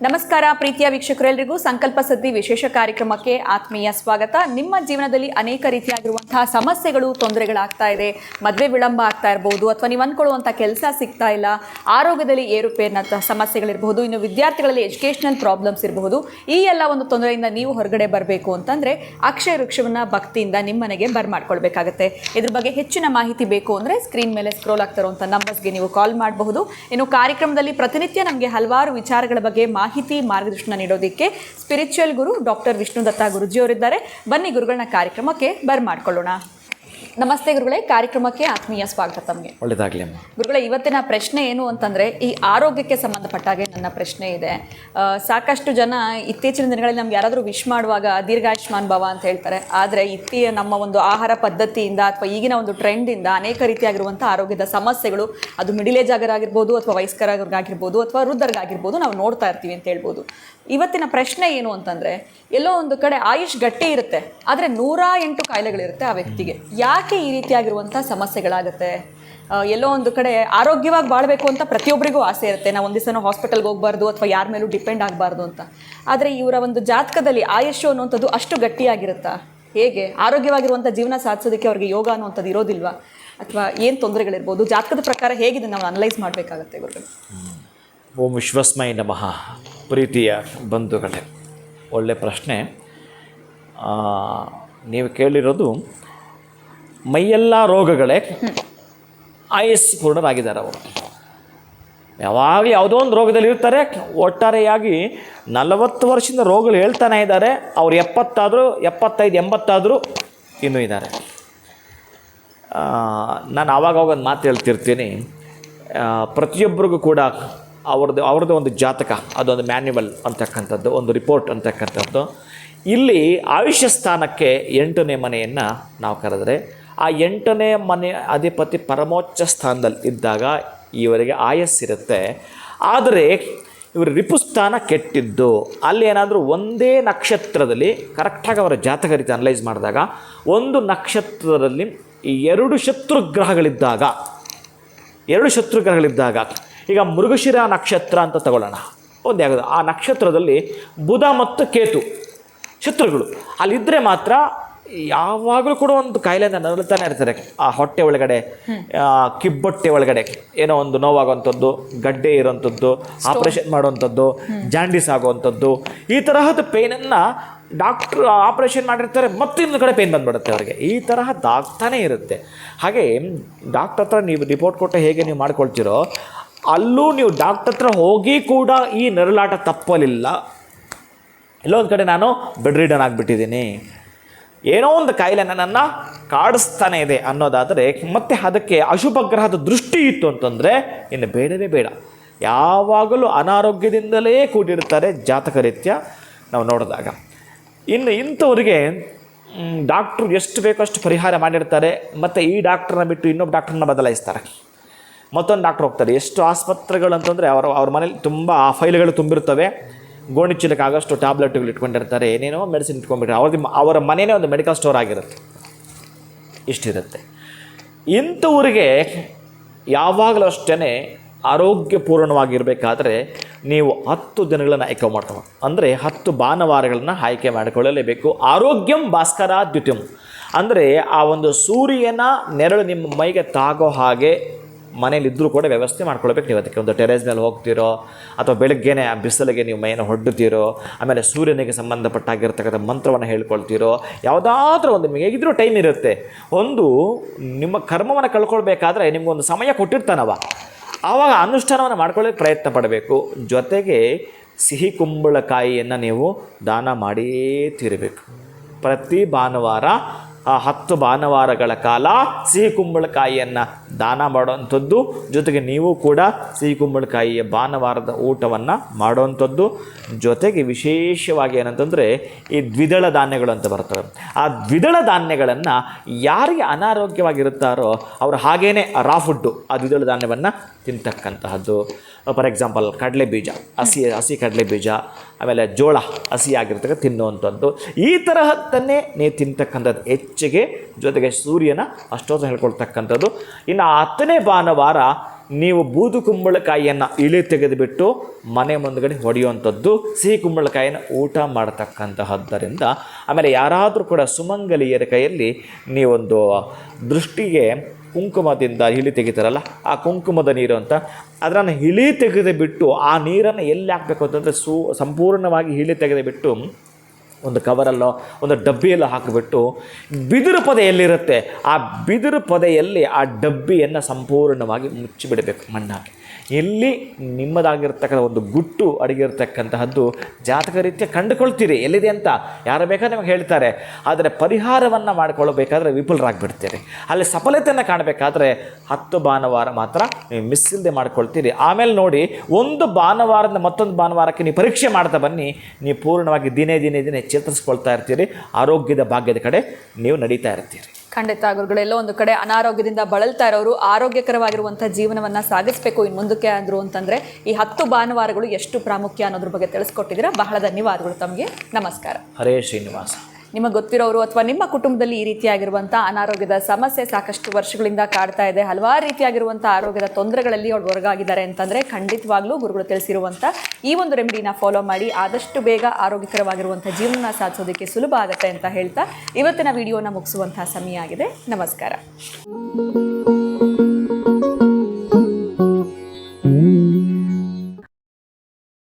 ನಮಸ್ಕಾರ ಪ್ರೀತಿಯ ವೀಕ್ಷಕರೆಲ್ಲರಿಗೂ ಸಂಕಲ್ಪ ಸಿದ್ಧಿ ವಿಶೇಷ ಕಾರ್ಯಕ್ರಮಕ್ಕೆ ಆತ್ಮೀಯ ಸ್ವಾಗತ. ನಿಮ್ಮ ಜೀವನದಲ್ಲಿ ಅನೇಕ ರೀತಿಯಾಗಿರುವಂತಹ ಸಮಸ್ಯೆಗಳು, ತೊಂದರೆಗಳಾಗ್ತಾ ಇದೆ. ಮದುವೆ ವಿಳಂಬ ಆಗ್ತಾ ಇರಬಹುದು, ಅಥವಾ ನೀವು ಅಂದ್ಕೊಳ್ಳುವಂಥ ಕೆಲಸ ಸಿಗ್ತಾ ಇಲ್ಲ, ಆರೋಗ್ಯದಲ್ಲಿ ಏರುಪೇರಿನ ಸಮಸ್ಯೆಗಳಿರಬಹುದು, ಇನ್ನು ವಿದ್ಯಾರ್ಥಿಗಳಲ್ಲಿ ಎಜುಕೇಷನಲ್ ಪ್ರಾಬ್ಲಮ್ಸ್ ಇರಬಹುದು. ಈ ಎಲ್ಲ ಒಂದು ತೊಂದರೆಯಿಂದ ನೀವು ಹೊರಗಡೆ ಬರಬೇಕು ಅಂತಂದರೆ ಅಕ್ಷಯ ವೃಕ್ಷವನ್ನು ಭಕ್ತಿಯಿಂದ ನಿಮ್ಮ ಮನೆಗೆ ಬರ್ಮಾಡ್ಕೊಳ್ಬೇಕಾಗತ್ತೆ. ಇದ್ರ ಬಗ್ಗೆ ಹೆಚ್ಚಿನ ಮಾಹಿತಿ ಬೇಕು ಅಂದರೆ ಸ್ಕ್ರೀನ್ ಮೇಲೆ ಸ್ಕ್ರೋಲ್ ಆಗ್ತಾ ಇರುವಂಥ ನಂಬರ್ಸ್ಗೆ ನೀವು ಕಾಲ್ ಮಾಡಬಹುದು. ಇನ್ನು ಕಾರ್ಯಕ್ರಮದಲ್ಲಿ ಪ್ರತಿನಿತ್ಯ ನಮಗೆ ಹಲವಾರು ವಿಚಾರಗಳ ಬಗ್ಗೆ ಮಾಹಿತಿ ಮಾರ್ಗದರ್ಶನ ನೀಡೋದಕ್ಕೆ ಸ್ಪಿರಿಚುವಲ್ ಗುರು ಡಾಕ್ಟರ್ ವಿಷ್ಣುದತ್ತ ಗುರುಜಿಯವರಿದ್ದಾರೆ. ಬನ್ನಿ ಗುರುಗಳನ್ನ ಕಾರ್ಯಕ್ರಮಕ್ಕೆ ಬರ್ಮಾಡ್ಕೊಳ್ಳೋಣ. ನಮಸ್ತೆ ಗುರುಗಳೇ, ಕಾರ್ಯಕ್ರಮಕ್ಕೆ ಆತ್ಮೀಯ ಸ್ವಾಗತ ತಮಗೆ. ಒಳ್ಳೆಯದಾಗಲಿ ಗುರುಗಳೇ. ಇವತ್ತಿನ ಪ್ರಶ್ನೆ ಏನು ಅಂತಂದರೆ, ಈ ಆರೋಗ್ಯಕ್ಕೆ ಸಂಬಂಧಪಟ್ಟಾಗೆ ನನ್ನ ಪ್ರಶ್ನೆ ಇದೆ. ಸಾಕಷ್ಟು ಜನ ಇತ್ತೀಚಿನ ದಿನಗಳಲ್ಲಿ ನಮ್ಗೆ ಯಾರಾದರೂ ವಿಶ್ ಮಾಡುವಾಗ ದೀರ್ಘಾಯುಷ್ಮಾನ್ ಭವ ಅಂತ ಹೇಳ್ತಾರೆ. ಆದರೆ ನಮ್ಮ ಒಂದು ಆಹಾರ ಪದ್ಧತಿಯಿಂದ ಅಥವಾ ಈಗಿನ ಒಂದು ಟ್ರೆಂಡಿಂದ ಅನೇಕ ರೀತಿಯಾಗಿರುವಂಥ ಆರೋಗ್ಯದ ಸಮಸ್ಯೆಗಳು, ಅದು ಮಿಡಿಲ್ ಏಜ್ ಆಗಿರ್ಬೋದು, ಅಥವಾ ವಯಸ್ಕರಾಗಿರ್ಬೋದು, ಅಥವಾ ವೃದ್ಧರಿಗಾಗಿರ್ಬೋದು, ನಾವು ನೋಡ್ತಾ ಇರ್ತೀವಿ ಅಂತ ಹೇಳ್ಬೋದು. ಇವತ್ತಿನ ಪ್ರಶ್ನೆ ಏನು ಅಂತಂದರೆ, ಎಲ್ಲೋ ಒಂದು ಕಡೆ ಆಯುಷ್ ಗಟ್ಟಿ ಇರುತ್ತೆ, ಆದರೆ 108 ಕಾಯಿಲೆಗಳಿರುತ್ತೆ ಆ ವ್ಯಕ್ತಿಗೆ. ಯಾಕೆ ಈ ರೀತಿಯಾಗಿರುವಂಥ ಸಮಸ್ಯೆಗಳಾಗುತ್ತೆ? ಎಲ್ಲೋ ಒಂದು ಕಡೆ ಆರೋಗ್ಯವಾಗಿ ಬಾಳಬೇಕು ಅಂತ ಪ್ರತಿಯೊಬ್ಬರಿಗೂ ಆಸೆ ಇರುತ್ತೆ. ನಾವು ಒಂದು ದಿವಸ ಹಾಸ್ಪಿಟಲ್ಗೆ ಹೋಗಬಾರ್ದು ಅಥವಾ ಯಾರ ಮೇಲೂ ಡಿಪೆಂಡ್ ಆಗಬಾರ್ದು ಅಂತ. ಆದರೆ ಇವರ ಒಂದು ಜಾತಕದಲ್ಲಿ ಆಯುಷ್ ಅನ್ನುವಂಥದ್ದು ಅಷ್ಟು ಗಟ್ಟಿಯಾಗಿರುತ್ತಾ? ಹೇಗೆ ಆರೋಗ್ಯವಾಗಿರುವಂಥ ಜೀವನ ಸಾಧಿಸೋದಕ್ಕೆ ಅವ್ರಿಗೆ ಯೋಗ ಅನ್ನುವಂಥದ್ದು ಇರೋದಿಲ್ವಾ? ಅಥವಾ ಏನು ತೊಂದರೆಗಳಿರ್ಬೋದು? ಜಾತಕದ ಪ್ರಕಾರ ಹೇಗಿದೆ ನಾವು ಅನಲೈಸ್ ಮಾಡಬೇಕಾಗತ್ತೆ ಗುರುಗಳು? ಓಂ ವಿಶ್ವಸ್ಮೈ ನಮಃ. ಪ್ರೀತಿಯ ಬಂಧುಗಳೇ, ಒಳ್ಳೆಯ ಪ್ರಶ್ನೆ ನೀವು ಕೇಳಿರೋದು. ಮೈಯೆಲ್ಲ ರೋಗಗಳೇ ಆಯಸ್ಪೂರ್ಣರಾಗಿದ್ದಾರೆ. ಅವರು ಯಾವಾಗಲೂ ಯಾವುದೋ ಒಂದು ರೋಗದಲ್ಲಿ ಇರ್ತಾರೆ. ಒಟ್ಟಾರೆಯಾಗಿ 40 ವರ್ಷದಿಂದ ರೋಗಗಳು ಹೇಳ್ತಾನೆ ಇದ್ದಾರೆ. ಅವ್ರು 70 ಆದರೂ 75 80 ಆದರೂ ಇನ್ನೂ ಇದ್ದಾರೆ. ನಾನು ಆವಾಗ ಒಂದು ಮಾತು ಹೇಳ್ತಿರ್ತೀನಿ. ಪ್ರತಿಯೊಬ್ಬರಿಗೂ ಕೂಡ ಅವ್ರದ್ದು ಒಂದು ಜಾತಕ, ಅದೊಂದು ಮ್ಯಾನ್ಯುವಲ್ ಅಂತಕ್ಕಂಥದ್ದು, ಒಂದು ರಿಪೋರ್ಟ್ ಅಂತಕ್ಕಂಥದ್ದು. ಇಲ್ಲಿ ಆಯುಷ್ಯ ಸ್ಥಾನಕ್ಕೆ 8ನೇ ಮನೆಯನ್ನು ನಾವು ಕರೆದರೆ, ಆ 8ನೇ ಮನೆ ಅಧಿಪತಿ ಪರಮೋಚ್ಚ ಸ್ಥಾನದಲ್ಲಿ ಇದ್ದಾಗ ಇವರಿಗೆ ಆಯಸ್ಸಿರುತ್ತೆ. ಆದರೆ ಇವರು ರಿಪುಸ್ಥಾನ ಕೆಟ್ಟಿದ್ದು, ಅಲ್ಲಿ ಏನಾದರೂ ಒಂದೇ ನಕ್ಷತ್ರದಲ್ಲಿ ಕರೆಕ್ಟಾಗಿ ಅವರ ಜಾತಕ ರೀತಿ ಅನಲೈಸ್ ಮಾಡಿದಾಗ, ಒಂದು ನಕ್ಷತ್ರದಲ್ಲಿ 2 ಶತ್ರುಗ್ರಹಗಳಿದ್ದಾಗ, ಈಗ ಮೃಗಶಿರ ನಕ್ಷತ್ರ ಅಂತ ತಗೊಳ್ಳೋಣ, ಒಂದೇ ಆಗೋದು. ಆ ನಕ್ಷತ್ರದಲ್ಲಿ ಬುಧ ಮತ್ತು ಕೇತು ಶತ್ರುಗಳು ಅಲ್ಲಿದ್ದರೆ ಮಾತ್ರ ಯಾವಾಗಲೂ ಕೂಡ ಒಂದು ಕಾಯಿಲೆಯಿಂದ ನರಳುತ್ತಾನೆ ಇರ್ತಾರೆ. ಆ ಹೊಟ್ಟೆ ಒಳಗಡೆ, ಕಿಬ್ಬೊಟ್ಟೆ ಒಳಗಡೆ ಏನೋ ಒಂದು ನೋವಾಗುವಂಥದ್ದು, ಗಡ್ಡೆ ಇರೋವಂಥದ್ದು, ಆಪ್ರೇಷನ್ ಮಾಡುವಂಥದ್ದು, ಜಾಂಡೀಸ್ ಆಗುವಂಥದ್ದು, ಈ ತರಹದ ಪೇನನ್ನು ಡಾಕ್ಟ್ರು ಆಪ್ರೇಷನ್ ಮಾಡಿರ್ತಾರೆ, ಮತ್ತಿನ್ನೊಂದು ಕಡೆ ಪೇನ್ ಬಂದುಬಿಡುತ್ತೆ ಅವರಿಗೆ. ಈ ತರಹದ್ದಾಗ್ತಾನೇ ಇರುತ್ತೆ. ಹಾಗೆ ಡಾಕ್ಟರ್ ಹತ್ರ ನೀವು ರಿಪೋರ್ಟ್ ಕೊಟ್ಟು ಹೇಗೆ ನೀವು ಮಾಡ್ಕೊಳ್ತೀರೋ, ಅಲ್ಲೂ ನೀವು ಡಾಕ್ಟರ್ ಹತ್ರ ಹೋಗಿ ಕೂಡ ಈ ನರಳಾಟ ತಪ್ಪಲಿಲ್ಲ. ಎಲ್ಲೋ ಒಂದು ಕಡೆ ನಾನು ಬೆಡ್ ರಿಡನ್ ಆಗಿಬಿಟ್ಟಿದ್ದೀನಿ, ಏನೋ ಒಂದು ಕಾಯಿಲೆ ನನ್ನನ್ನು ಕಾಡಿಸ್ತಾನೆ ಇದೆ ಅನ್ನೋದಾದರೆ, ಮತ್ತು ಅದಕ್ಕೆ ಅಶುಭ ಗ್ರಹದ ದೃಷ್ಟಿ ಇತ್ತು ಅಂತಂದರೆ ಇನ್ನು ಬೇಡವೇ ಬೇಡ. ಯಾವಾಗಲೂ ಅನಾರೋಗ್ಯದಿಂದಲೇ ಕೂಡಿರ್ತಾರೆ ಜಾತಕ ರೀತ್ಯ ನಾವು ನೋಡಿದಾಗ. ಇನ್ನು ಇಂಥವ್ರಿಗೆ ಡಾಕ್ಟ್ರು ಎಷ್ಟು ಬೇಕೋ ಅಷ್ಟು ಪರಿಹಾರ ಮಾಡಿರ್ತಾರೆ. ಮತ್ತು ಈ ಡಾಕ್ಟ್ರನ್ನ ಬಿಟ್ಟು ಇನ್ನೊಬ್ಬ ಡಾಕ್ಟ್ರನ್ನ ಬದಲಾಯಿಸ್ತಾರೆ, ಮತ್ತೊಂದು ಡಾಕ್ಟ್ರ್ ಹೋಗ್ತಾರೆ. ಎಷ್ಟು ಆಸ್ಪತ್ರೆಗಳು ಅಂತಂದರೆ ಅವ್ರ ಮನೇಲಿ ತುಂಬ ಆ ಫೈಲ್ಗಳು ತುಂಬಿರ್ತವೆ. ಗೋಣಿಚೀಲಕ್ಕಾಗಷ್ಟು ಟ್ಯಾಬ್ಲೆಟ್ಗಳು ಇಟ್ಕೊಂಡಿರ್ತಾರೆ, ಏನೇನೋ ಮೆಡಿಸಿನ್ ಇಟ್ಕೊಂಡ್ಬಿಟ್ರೆ ಅವರ ಮನೆಯೇ ಒಂದು ಮೆಡಿಕಲ್ ಸ್ಟೋರ್ ಆಗಿರುತ್ತೆ. ಇಷ್ಟಿರುತ್ತೆ. ಇಂಥವ್ರಿಗೆ ಯಾವಾಗಲೂ ಅಷ್ಟೇ ಆರೋಗ್ಯಪೂರ್ಣವಾಗಿರಬೇಕಾದ್ರೆ ನೀವು 10 ದಿನಗಳನ್ನು ಆಯ್ಕೆ ಮಾಡ್ಕೊಂಡು, ಅಂದರೆ 10 ಭಾನುವಾರಗಳನ್ನು ಆಯ್ಕೆ ಮಾಡಿಕೊಳ್ಳಲೇಬೇಕು. ಆರೋಗ್ಯಂ ಭಾಸ್ಕರ ದ್ಯುತಿಂ, ಅಂದರೆ ಆ ಒಂದು ಸೂರ್ಯನ ನೆರಳು ನಿಮ್ಮ ಮೈಗೆ ತಾಗೋ ಹಾಗೆ ಮನೇಲಿದ್ದರೂ ಕೂಡ ವ್ಯವಸ್ಥೆ ಮಾಡ್ಕೊಳ್ಬೇಕು. ನೀವು ಅದಕ್ಕೆ ಒಂದು ಟೆರೇಸ್ ಮೇಲೆ ಹೋಗ್ತಿರೋ, ಅಥವಾ ಬೆಳಗ್ಗೆನೇ ಆ ಬಿಸಿಲಿಗೆ ನೀವು ಮೈಯನ್ನು ಹೊಡ್ಡುತ್ತೀರೋ, ಆಮೇಲೆ ಸೂರ್ಯನಿಗೆ ಸಂಬಂಧಪಟ್ಟಾಗಿರ್ತಕ್ಕಂಥ ಮಂತ್ರವನ್ನು ಹೇಳ್ಕೊಳ್ತೀರೋ, ಯಾವುದಾದ್ರೂ ಒಂದು ನಿಮಗೆ ಹೇಗಿದ್ರೂ ಟೈಮ್ ಇರುತ್ತೆ. ಒಂದು ನಿಮ್ಮ ಕರ್ಮವನ್ನು ಕಳ್ಕೊಳ್ಬೇಕಾದ್ರೆ ನಿಮಗೊಂದು ಸಮಯ ಕೊಟ್ಟಿರ್ತಾನವ, ಆವಾಗ ಅನುಷ್ಠಾನವನ್ನು ಮಾಡ್ಕೊಳ್ಳೋಕ್ಕೆ ಪ್ರಯತ್ನ ಪಡಬೇಕು. ಜೊತೆಗೆ ಸಿಹಿ ಕುಂಬಳಕಾಯಿಯನ್ನು ನೀವು ದಾನ ಮಾಡಿಯೇ ತೀರಬೇಕು. ಪ್ರತಿ ಭಾನುವಾರ 10 ಭಾನುವಾರಗಳ ಕಾಲ ಸಿಹಿ ಕುಂಬಳಕಾಯಿಯನ್ನು ದಾನ ಮಾಡುವಂಥದ್ದು. ಜೊತೆಗೆ ನೀವು ಕೂಡ ಸಿಹಿ ಕುಂಬಳಕಾಯಿಯ ಭಾನುವಾರದ ಊಟವನ್ನು ಮಾಡುವಂಥದ್ದು. ಜೊತೆಗೆ ವಿಶೇಷವಾಗಿ ಏನಂತಂದರೆ ಈ ದ್ವಿದಳ ಧಾನ್ಯಗಳು ಅಂತ ಬರ್ತವೆ. ಆ ದ್ವಿದಳ ಧಾನ್ಯಗಳನ್ನು ಯಾರಿಗೆ ಅನಾರೋಗ್ಯವಾಗಿರುತ್ತಾರೋ ಅವರು ಹಾಗೇ ರಾ ಫುಡ್ಡು ಆ ದ್ವಿದಳ ಧಾನ್ಯವನ್ನು ತಿಂತಕ್ಕಂತಹದ್ದು. ಫಾರ್ ಎಕ್ಸಾಂಪಲ್ ಕಡಲೆ ಬೀಜ, ಹಸಿ ಕಡಲೆ ಬೀಜ, ಆಮೇಲೆ ಜೋಳ ಹಸಿಯಾಗಿರ್ತಕ್ಕ ತಿನ್ನುವಂಥದ್ದು ಈ ತರಹದ್ದನ್ನೇ ನೀವು ತಿಂತಕ್ಕಂಥದ್ದು ಹೆಚ್ಚಿಗೆ, ಜೊತೆಗೆ ಸೂರ್ಯನ ಅಷ್ಟೋತ್ತ ಹೇಳ್ಕೊಳ್ತಕ್ಕಂಥದ್ದು. ಇನ್ನು 10ನೇ ಭಾನುವಾರ ನೀವು ಬೂದು ಕುಂಬಳಕಾಯಿಯನ್ನು ಇಳಿ ತೆಗೆದುಬಿಟ್ಟು ಮನೆ ಮುಂದುಗಡೆ ಹೊಡೆಯುವಂಥದ್ದು, ಸಿಹಿ ಕುಂಬಳಕಾಯಿನ ಊಟ ಮಾಡತಕ್ಕಂತಹದ್ದರಿಂದ. ಆಮೇಲೆ ಯಾರಾದರೂ ಕೂಡ ಸುಮಂಗಲಿಯರ ಕೈಯಲ್ಲಿ ನೀವೊಂದು ದೃಷ್ಟಿಗೆ ಕುಂಕುಮದಿಂದ ಇಳಿ ತೆಗಿತಾರಲ್ಲ, ಆ ಕುಂಕುಮದ ನೀರು ಅಂತ ಅದನ್ನು ಇಳಿ ತೆಗೆದು ಬಿಟ್ಟು ಆ ನೀರನ್ನು ಎಲ್ಲಿ ಹಾಕಬೇಕು ಅಂತಂದರೆ ಸಂಪೂರ್ಣವಾಗಿ ಇಳಿ ತೆಗೆದು ಬಿಟ್ಟು ಒಂದು ಕವರಲ್ಲೋ ಒಂದು ಡಬ್ಬಿಯಲ್ಲೋ ಹಾಕಿಬಿಟ್ಟು ಬಿದಿರು ಪೊದೆ ಎಲ್ಲಿರುತ್ತೆ ಆ ಬಿದಿರು ಪೊದೆಯಲ್ಲಿ ಆ ಡಬ್ಬಿಯನ್ನು ಸಂಪೂರ್ಣವಾಗಿ ಮುಚ್ಚಿಬಿಡಬೇಕು ಮಣ್ಣಾಗಿ. ಎಲ್ಲಿ ನಿಮ್ಮದಾಗಿರ್ತಕ್ಕಂಥ ಒಂದು ಗುಟ್ಟು ಅಡಗಿರ್ತಕ್ಕಂತಹದ್ದು ಜಾತಕ ರೀತಿಯ ಕಂಡುಕೊಳ್ತೀರಿ ಎಲ್ಲಿದೆ ಅಂತ ಯಾರು ಬೇಕಾದ್ರೆ ನಿಮಗೆ ಹೇಳ್ತಾರೆ. ಆದರೆ ಪರಿಹಾರವನ್ನು ಮಾಡಿಕೊಳ್ಳಬೇಕಾದ್ರೆ ವಿಫಲರಾಗಿಬಿಡ್ತೀರಿ. ಅಲ್ಲಿ ಸಫಲತೆಯನ್ನು ಕಾಣಬೇಕಾದ್ರೆ 10 ಭಾನುವಾರ ಮಾತ್ರ ನೀವು ಮಿಸ್ ಇಲ್ಲದೆ ಮಾಡ್ಕೊಳ್ತೀರಿ. ಆಮೇಲೆ ನೋಡಿ, ಒಂದು ಭಾನುವಾರದಿಂದ ಮತ್ತೊಂದು ಭಾನುವಾರಕ್ಕೆ ನೀವು ಪರೀಕ್ಷೆ ಮಾಡ್ತಾ ಬನ್ನಿ, ನೀವು ಪೂರ್ಣವಾಗಿ ದಿನೇ ಚೇತರಿಸ್ಕೊಳ್ತಾ ಇರ್ತೀರಿ. ಆರೋಗ್ಯದ ಭಾಗ್ಯದ ಕಡೆ ನೀವು ನಡೀತಾ ಇರ್ತೀರಿ. ಖಂಡಿತ ಗುರುಗಳೆಲ್ಲೋ ಒಂದು ಕಡೆ ಅನಾರೋಗ್ಯದಿಂದ ಬಳಲ್ತಾ ಇರೋರು ಆರೋಗ್ಯಕರವಾಗಿರುವಂಥ ಜೀವನವನ್ನು ಸಾಗಿಸಬೇಕು ಇನ್ನು ಮುಂದಕ್ಕೆ ಅಂದರು ಅಂತಂದರೆ ಈ 10 ಭಾನುವಾರಗಳು ಎಷ್ಟು ಪ್ರಾಮುಖ್ಯ ಅನ್ನೋದ್ರ ಬಗ್ಗೆ ತಿಳಿಸ್ಕೊಟ್ಟಿದ್ದೀರಾ. ಬಹಳ ಧನ್ಯವಾದಗಳು ತಮಗೆ. ನಮಸ್ಕಾರ. ಹರೇ ಶ್ರೀನಿವಾಸ. ನಿಮಗೆ ಗೊತ್ತಿರೋರು ಅಥವಾ ನಿಮ್ಮ ಕುಟುಂಬದಲ್ಲಿ ಈ ರೀತಿಯಾಗಿರುವಂಥ ಅನಾರೋಗ್ಯದ ಸಮಸ್ಯೆ ಸಾಕಷ್ಟು ವರ್ಷಗಳಿಂದ ಕಾಡ್ತಾ ಇದೆ, ಹಲವಾರು ರೀತಿಯಾಗಿರುವಂಥ ಆರೋಗ್ಯದ ತೊಂದರೆಗಳಲ್ಲಿ ಅವ್ರು ಹೊರಗಾಗಿದ್ದಾರೆ ಅಂತಂದರೆ ಖಂಡಿತವಾಗ್ಲೂ ಗುರುಗಳು ತಿಳಿಸಿರುವಂಥ ಈ ಒಂದು ರೆಮಿಡಿನ ಫಾಲೋ ಮಾಡಿ ಆದಷ್ಟು ಬೇಗ ಆರೋಗ್ಯಕರವಾಗಿರುವಂಥ ಜೀವನ ಸಾಧಿಸೋದಕ್ಕೆ ಸುಲಭ ಆಗುತ್ತೆ ಅಂತ ಹೇಳ್ತಾ ಇವತ್ತಿನ ವಿಡಿಯೋನ ಮುಗಿಸುವಂಥ ಸಮಯ ಆಗಿದೆ. ನಮಸ್ಕಾರ.